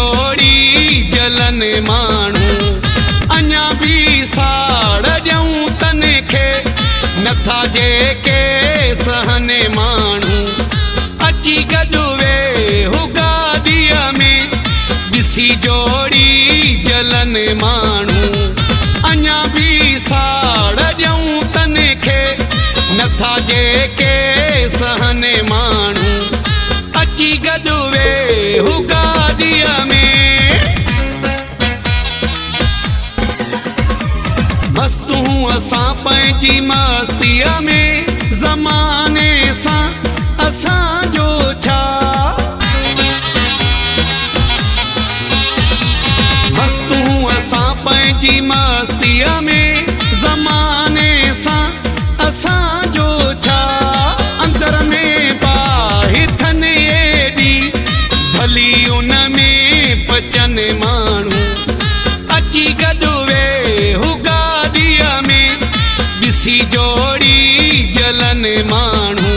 जोड़ी जलन माण्हू अञा भी साड़ ॾियूं तने खे नथा जेके सहने माण्हू अची गॾु वेहु गाॾीअ में ॾिसी जोड़ी जलन माण्हू अञा भी साड़ ॾियूं तने खे नथा जेके सहने माण्हू अची गॾु वेहु गाॾीअ में मस्त हूं असां पंहिंजी मस्तीअ में ज़माने सां असांजो छा मस्त हूं असां पंहिंजी मस्तीअ में ज़माने सां असांजो छा अंदर में बाहि थने एॾी भली उन में पचन माण्हू अची गॾु वेहु गाॾीअ में ॾिसी जोड़ी जलन माण्हू